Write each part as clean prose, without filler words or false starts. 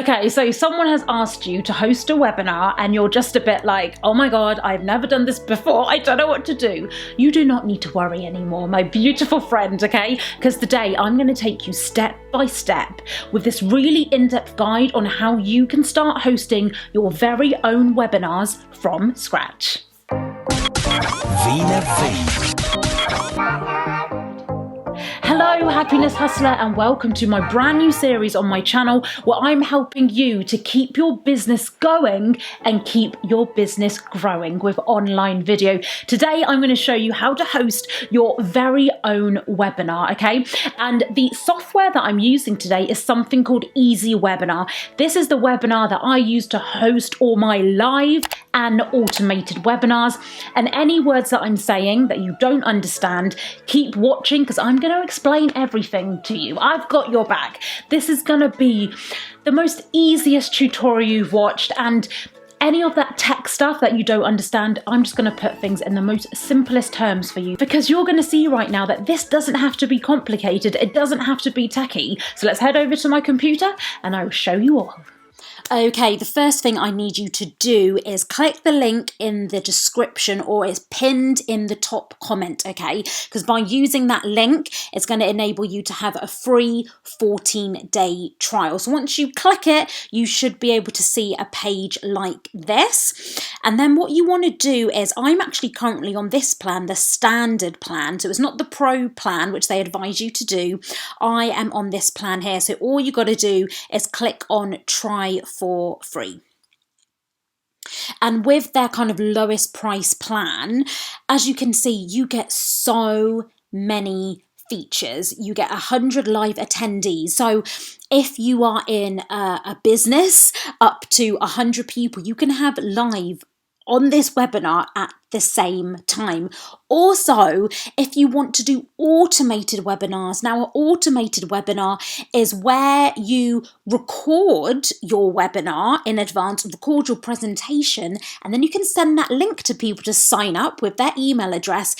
Okay, so someone has asked you to host a webinar and you're just a bit like, oh my God, I've never done this before. I don't know what to do. You do not need to worry anymore, my beautiful friend, okay? Because today I'm going to take you step by step with this really in-depth guide on how you can start hosting your very own webinars from scratch. Veena. Hello Happiness Hustler, and welcome to my brand new series on my channel where I'm helping you to keep your business going and keep your business growing with online video. Today I'm going to show you how to host your very own webinar, okay? And the software that I'm using today is something called Easy Webinar. This is the webinar that I use to host all my live and automated webinars. And any words that I'm saying that you don't understand, keep watching because I'm going to explain everything to you. I've got your back. This is going to be the most easiest tutorial you've watched, and any of that tech stuff that you don't understand, I'm just going to put things in the most simplest terms for you, because you're going to see right now that this doesn't have to be complicated. It doesn't have to be techy. So let's head over to my computer and I will show you all. Okay, the first thing I need you to do is click the link in the description, or it's pinned in the top comment, okay? Because by using that link, it's going to enable you to have a free 14-day trial. So once you click it, you should be able to see a page like this. And then what you want to do is, I'm actually currently on this plan, the standard plan. So it's not the pro plan, which they advise you to do. I am on this plan here. So all you got to do is click on try for free. And with their kind of lowest price plan, as you can see, you get so many features. You get 100 live attendees. So if you are in a business up to 100 people, you can have live on this webinar at the same time. Also, if you want to do automated webinars, now an automated webinar is where you record your webinar in advance, record your presentation, and then you can send that link to people to sign up with their email address,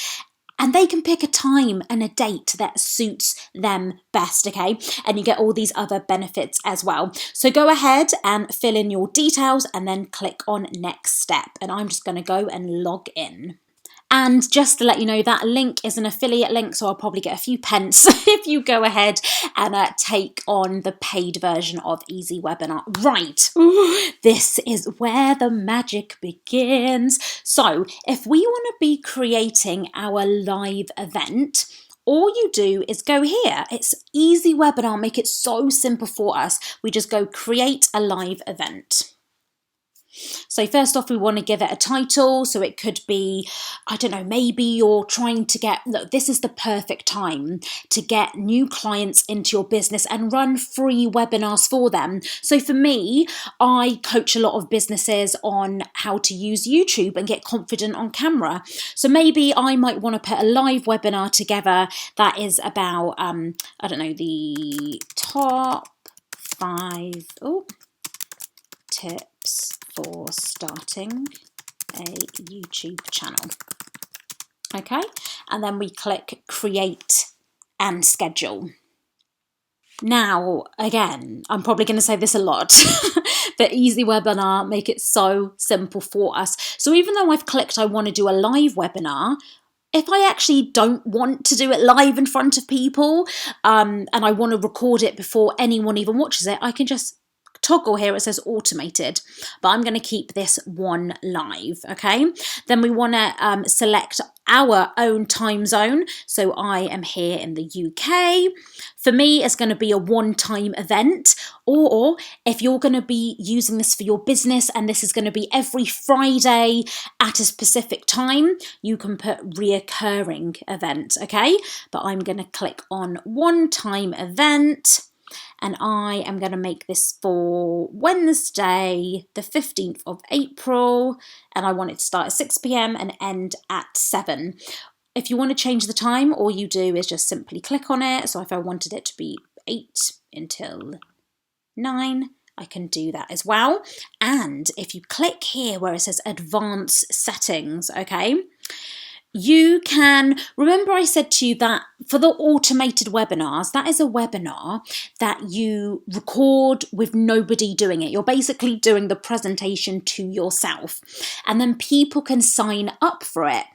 and they can pick a time and a date that suits them best, okay? And you get all these other benefits as well. So go ahead and fill in your details and then click on next step. And I'm just going to go and log in. And just to let you know, that link is an affiliate link, so I'll probably get a few pence if you go ahead and take on the paid version of Easy Webinar. Right, this is where the magic begins. So if we want to be creating our live event, all you do is go here. It's Easy Webinar, make it so simple for us. We just go create a live event. So first off, we want to give it a title. So it could be, I don't know, maybe you're trying to get, look, this is the perfect time to get new clients into your business and run free webinars for them. So for me, I coach a lot of businesses on how to use YouTube and get confident on camera. So maybe I might want to put a live webinar together that is about, I don't know, the top 5 tips for starting a YouTube channel. Okay, and then we click create and schedule. Now, again, I'm probably going to say this a lot, but Easy Webinar make it so simple for us. So even though I've clicked I want to do a live webinar, if I actually don't want to do it live in front of people, and I want to record it before anyone even watches it, I can just toggle here, it says automated, but I'm going to keep this one live, okay? Then we want to select our own time zone. So I am here in the UK. For me, it's going to be a one-time event, or if you're going to be using this for your business and this is going to be every Friday at a specific time, you can put reoccurring event, okay? But I'm going to click on one-time event. And I am going to make this for Wednesday, the 15th of April. And I want it to start at 6 p.m. and end at 7. If you want to change the time, all you do is just simply click on it. So if I wanted it to be 8 until 9, I can do that as well. And if you click here where it says advanced settings, okay, you can, remember I said to you that for the automated webinars, that is a webinar that you record with nobody doing it. You're basically doing the presentation to yourself, and then people can sign up for it.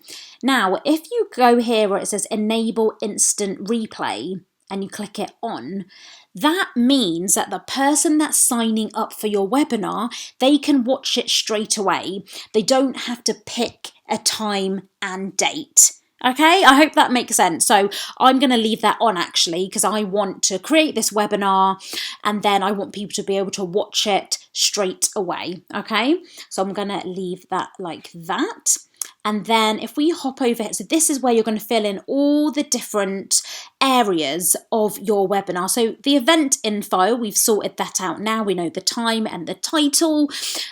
Now, if you go here where it says enable instant replay and you click it on, that means that the person that's signing up for your webinar, they can watch it straight away. They don't have to pick a time and date. Okay, I hope that makes sense. So I'm going to leave that on actually, because I want to create this webinar and then I want people to be able to watch it straight away. Okay, so I'm going to leave that like that. And then if we hop over here, so this is where you're going to fill in all the different areas of your webinar. So the event info, we've sorted that out now. We know the time and the title.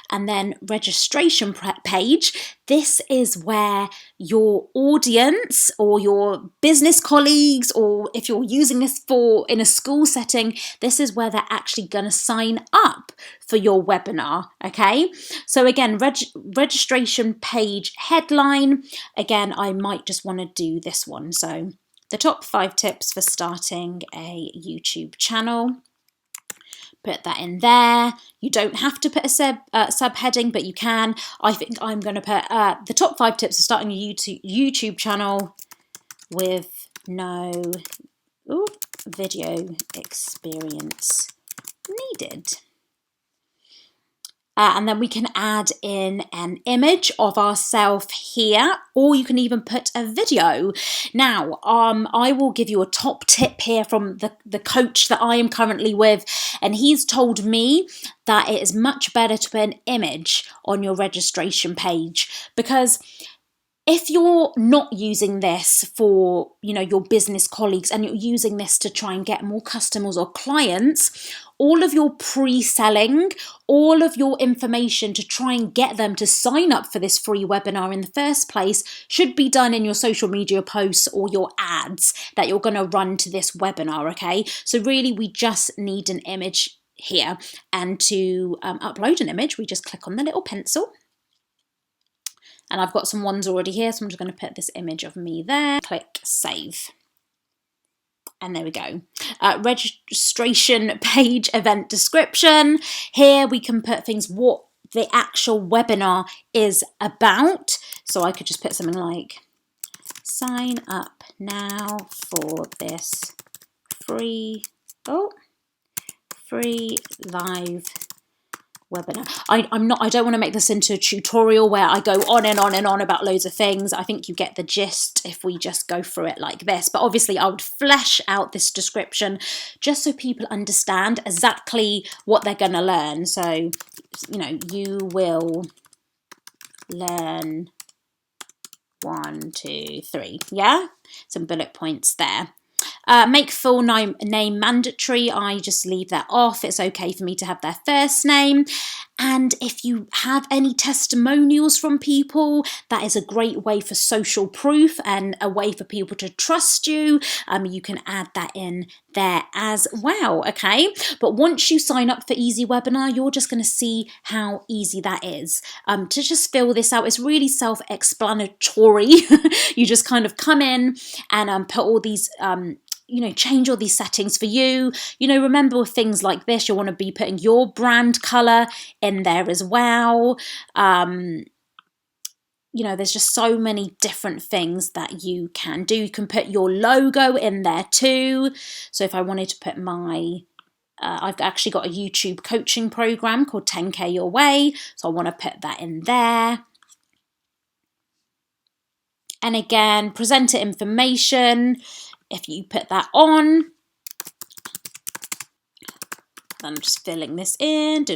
And then registration page. This is where your audience or your business colleagues, or if you're using this for in a school setting, this is where they're actually going to sign up for your webinar. Okay, so again, registration page headline. Again, I might just want to do this one. So the top 5 tips for starting a YouTube channel. Put that in there. You don't have to put a subheading, but you can. I think I'm going to put the top 5 tips for starting a YouTube channel with no video experience needed. And then we can add in an image of ourselves here, or you can even put a video. Now, I will give you a top tip here from the coach that I am currently with, and he's told me that it is much better to put an image on your registration page, because if you're not using this for, your business colleagues and you're using this to try and get more customers or clients, all of your pre-selling, all of your information to try and get them to sign up for this free webinar in the first place should be done in your social media posts or your ads that you're going to run to this webinar, okay? So really, we just need an image here. And to upload an image, we just click on the little pencil. And I've got some ones already here, so I'm just going to put this image of me there. Click save. And there we go. Registration page, event description. Here we can put things, what the actual webinar is about. So I could just put something like, sign up now for this free live webinar. I don't want to make this into a tutorial where I go on and on and on about loads of things. I think you get the gist if we just go through it like this. But obviously I would flesh out this description just so people understand exactly what they're going to learn. So, you will learn 1, 2, 3. Yeah? Some bullet points there. Make full name mandatory. I just leave that off. It's okay for me to have their first name. And if you have any testimonials from people, that is a great way for social proof and a way for people to trust you. You can add that in there as well, okay? But once you sign up for Easy Webinar, you're just going to see how easy that is. To just fill this out, it's really self-explanatory. You just kind of come in and put all these change all these settings for you. Remember with things like this, you'll want to be putting your brand color in there as well. There's just so many different things that you can do. You can put your logo in there too. So if I wanted to put I've actually got a YouTube coaching program called 10K Your Way. So I want to put that in there. And again, presenter information. If you put that on, I'm just filling this in.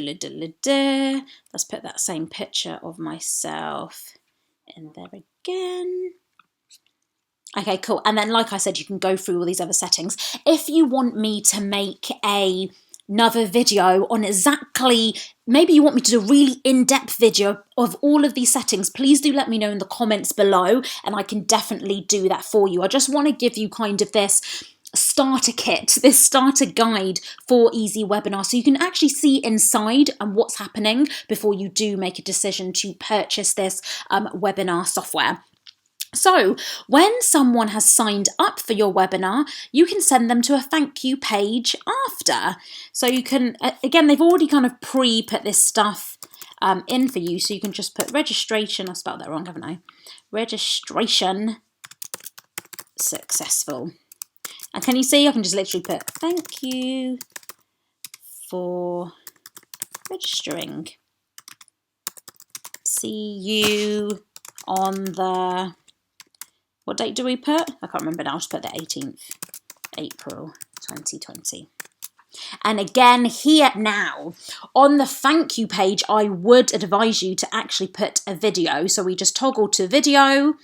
Let's put that same picture of myself in there again. Okay, cool. And then, like I said, you can go through all these other settings. If you want me to make another video on exactly, maybe you want me to do a really in-depth video of all of these settings, please do let me know in the comments below and I can definitely do that for you. I just want to give you kind of this starter kit, this starter guide for Easy Webinar, so you can actually see inside and what's happening before you do make a decision to purchase this webinar software. So when someone has signed up for your webinar, you can send them to a thank you page after. So you can, again, they've already kind of pre-put this stuff in for you. So you can just put registration, I spelled that wrong, haven't I? Registration successful. And can you see, I can just literally put thank you for registering. See you on the, what date do we put? I can't remember now, I'll just put the 18th, April 2020. And again, here now, on the thank you page, I would advise you to actually put a video. So we just toggle to video.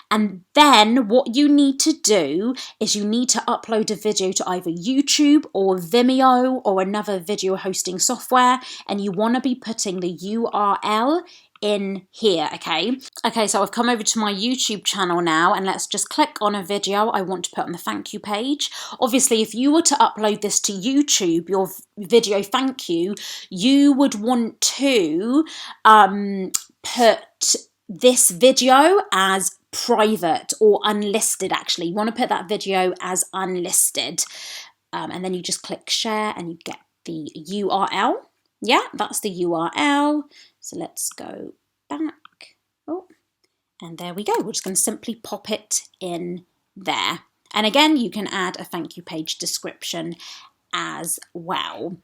And then what you need to do is you need to upload a video to either YouTube or Vimeo or another video hosting software. And you want to be putting the URL in here, okay? Okay, so I've come over to my YouTube channel now, and let's just click on a video I want to put on the thank you page. Obviously, if you were to upload this to YouTube, your video thank you, you would want to put this video as private or unlisted. Actually, you want to put that video as unlisted, and then you just click share and you get the URL. Yeah, that's the URL. So let's go back. Oh, and there we go. We're just going to simply pop it in there. And again, you can add a thank you page description as well.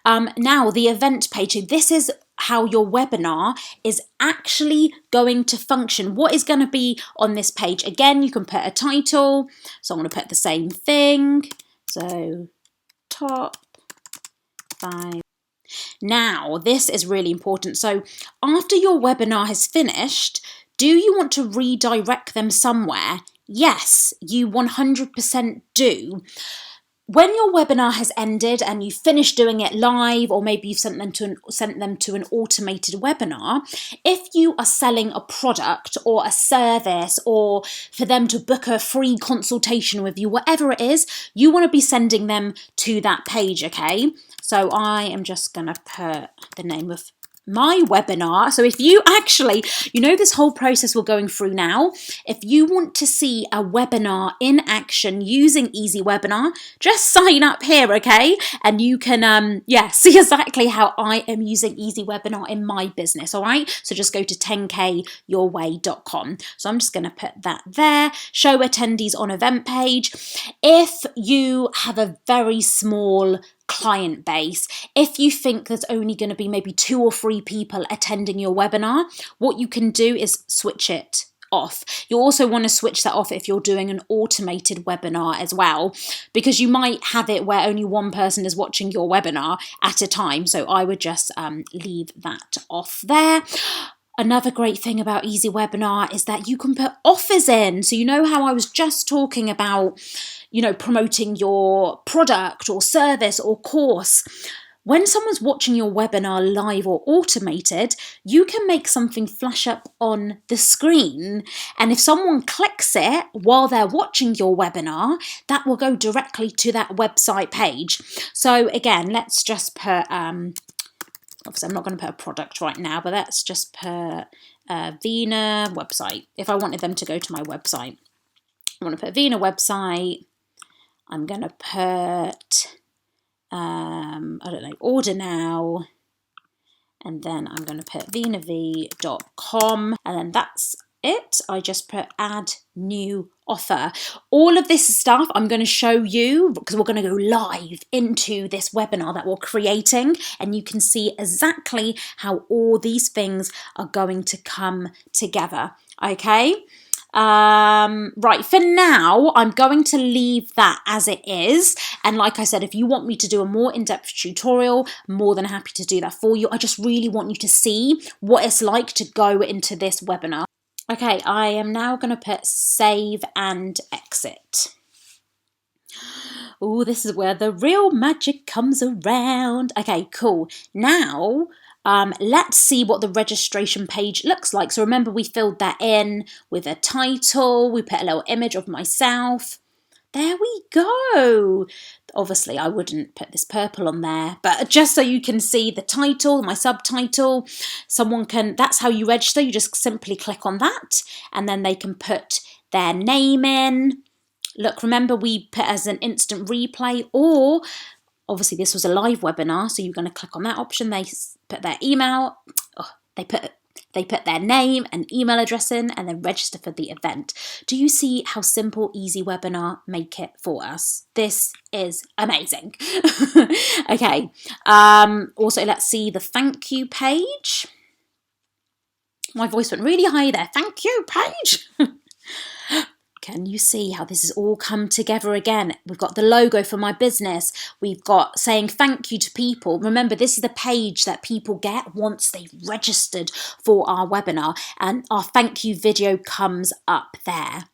Now, the event page. This is how your webinar is actually going to function. What is going to be on this page? Again, you can put a title. So I'm going to put the same thing. So top 5. Now, this is really important. So after your webinar has finished, do you want to redirect them somewhere? Yes, you 100% do. When your webinar has ended and you finish doing it live, or maybe you've sent them to an automated webinar, if you are selling a product or a service, or for them to book a free consultation with you, whatever it is, you want to be sending them to that page, okay? So I am just going to put the name of my webinar. So if you actually, this whole process we're going through now, if you want to see a webinar in action using Easy Webinar, just sign up here, okay? And you can, see exactly how I am using Easy Webinar in my business, all right? So just go to 10kyourway.com. So I'm just going to put that there. Show attendees on event page. If you have a very small client base, if you think there's only going to be maybe 2 or 3 people attending your webinar, what you can do is switch it off. You also want to switch that off if you're doing an automated webinar as well, because you might have it where only one person is watching your webinar at a time. So I would just leave that off there. Another great thing about Easy Webinar is that you can put offers in. So you know how I was just talking about, promoting your product or service or course. When someone's watching your webinar live or automated, you can make something flash up on the screen. And if someone clicks it while they're watching your webinar, that will go directly to that website page. So again, let's just put, obviously I'm not going to put a product right now, but let's just put Veena website. If I wanted them to go to my website, I want to put a Veena website. I'm going to put, order now. And then I'm going to put veenav.com. And then that's it. I just put add new offer. All of this stuff I'm going to show you because we're going to go live into this webinar that we're creating, and you can see exactly how all these things are going to come together. Okay. Right, for now, I'm going to leave that as it is. And like I said, if you want me to do a more in-depth tutorial, I'm more than happy to do that for you. I just really want you to see what it's like to go into this webinar. Okay, I am now going to put save and exit. Oh, this is where the real magic comes around. Okay, cool. Now, let's see what the registration page looks like. So remember, we filled that in with a title. We put a little image of myself. There we go. Obviously, I wouldn't put this purple on there, but just so you can see the title, my subtitle, that's how you register. You just simply click on that and then they can put their name in. Look, remember we put as an instant replay, or obviously this was a live webinar, so you're going to click on that option. They put their email, they put their name and email address in and then register for the event. Do you see how simple Easy Webinar make it for us? This is amazing. Okay. Also, let's see the thank you page. My voice went really high there. Thank you page. Can you see how this has all come together again? We've got the logo for my business. We've got saying thank you to people. Remember, this is the page that people get once they've registered for our webinar, and our thank you video comes up there.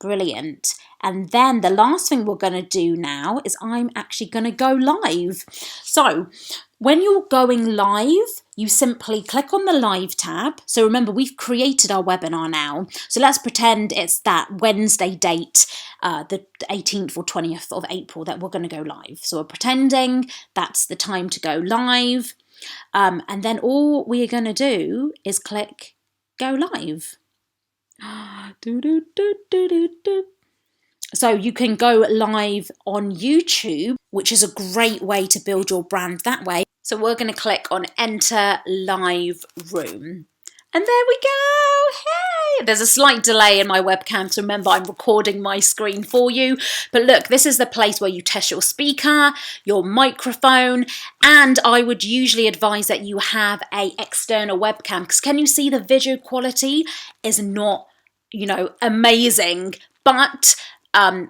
Brilliant. And then the last thing we're going to do now is I'm actually going to go live. So when you're going live, you simply click on the live tab. So remember, we've created our webinar now. So let's pretend it's that Wednesday date, the 18th or 20th of April that we're going to go live. So we're pretending that's the time to go live. And then all we are going to do is click go live. So you can go live on YouTube, which is a great way to build your brand that way. So we're going to click on enter live room. And there we go. Hey, there's a slight delay in my webcam, so remember I'm recording my screen for you. But look, this is the place where you test your speaker, your microphone, and I would usually advise that you have an external webcam, because can you see the video quality is not, amazing, but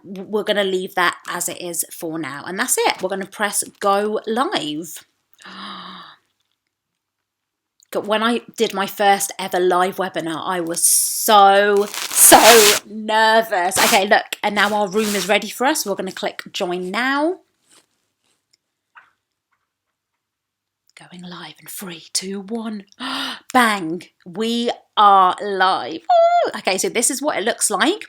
we're going to leave that as it is for now. And that's it. We're going to press go live. When I did my first ever live webinar, I was so nervous. Okay, look, and now our room is ready for us. We're going to click join now. Going live in 3, 2, 1. Bang, we are live. Ooh. Okay, so this is what it looks like.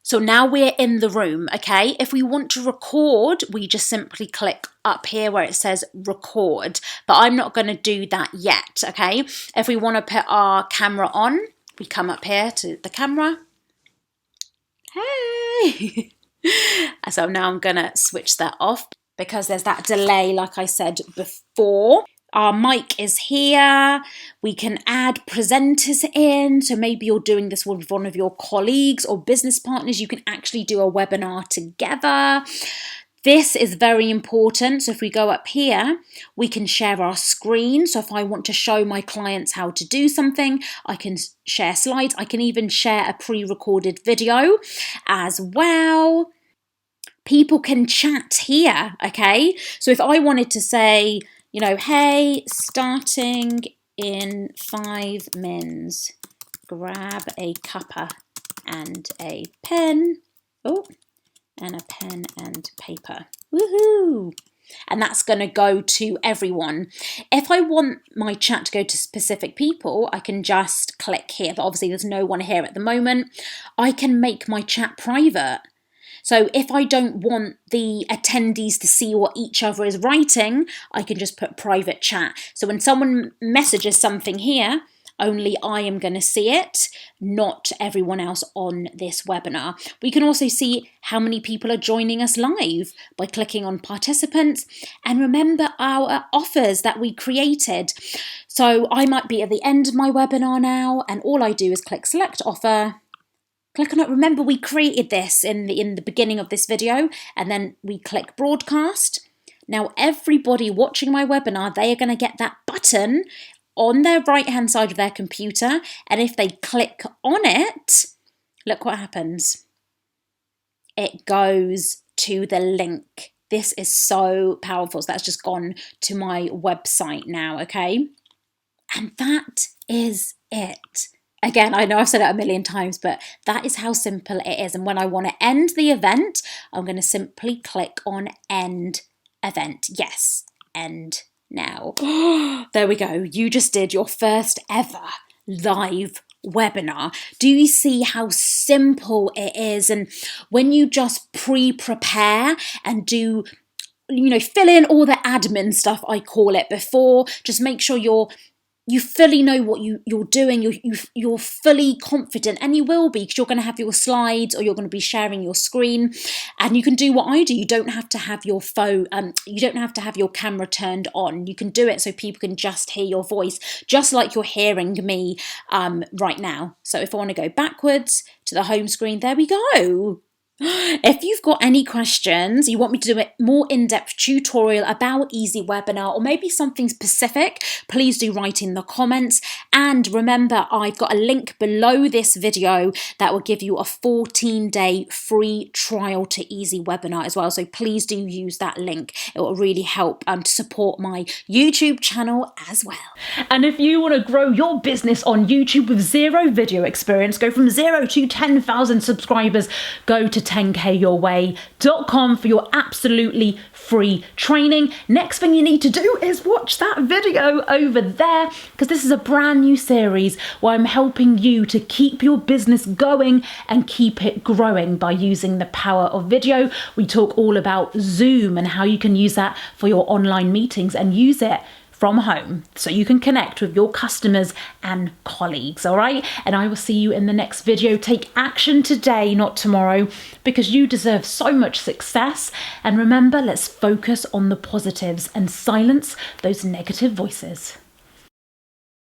So now we're in the room, okay? If we want to record, we just simply click up here where it says record, but I'm not going to do that yet, okay? If we want to put our camera on, we come up here to the camera. Hey! So now I'm going to switch that off because there's that delay, like I said before. Our mic is here. We can add presenters in. So maybe you're doing this with one of your colleagues or business partners. You can actually do a webinar together. This is very important. So if we go up here, we can share our screen. So if I want to show my clients how to do something, I can share slides. I can even share a pre-recorded video as well. People can chat here, okay? So if I wanted to say, hey, starting in 5 mins, grab a cuppa and a pen. Oh, and a pen and paper. Woohoo! And that's going to go to everyone. If I want my chat to go to specific people, I can just click here. But obviously there's no one here at the moment. I can make my chat private. So if I don't want the attendees to see what each other is writing, I can just put private chat. So when someone messages something here, only I am going to see it, not everyone else on this webinar. We can also see how many people are joining us live by clicking on participants. And remember our offers that we created. So I might be at the end of my webinar now, and all I do is click select offer. Click on it. Remember, we created this in the beginning of this video, and then we click broadcast. Now, everybody watching my webinar, they are going to get that button on their right-hand side of their computer, and if they click on it, look what happens. It goes to the link. This is so powerful. So that's just gone to my website now, okay? And that is it. Again, I know I've said it a million times, but that is how simple it is. And when I want to end the event, I'm going to simply click on end event. Yes, end now. There we go. You just did your first ever live webinar? Do you see how simple it is? And when you just pre-prepare and do, fill in all the admin stuff, I call it, before, just make sure you fully know what you're doing, you're fully confident, and you will be, because you're going to have your slides or you're going to be sharing your screen, and you can do what I do. You don't have to have your phone, you don't have to have your camera turned on. You can do it so people can just hear your voice, just like you're hearing me right now. So if I want to go backwards to the home screen, there we go. If you've got any questions, you want me to do a more in-depth tutorial about Easy Webinar, or maybe something specific, please do write in the comments. And remember, I've got a link below this video that will give you a 14-day free trial to Easy Webinar as well. So please do use that link. It will really help to support my YouTube channel as well. And if you want to grow your business on YouTube with zero video experience, go from 0 to 10,000 subscribers, go to 10kyourway.com for your absolutely free training. Next thing you need to do is watch that video over there, because this is a brand new series where I'm helping you to keep your business going and keep it growing by using the power of video. We talk all about Zoom and how you can use that for your online meetings and use it from home so you can connect with your customers and colleagues, all right? And I will see you in the next video. Take action today, not tomorrow, because you deserve so much success. And remember, let's focus on the positives and silence those negative voices.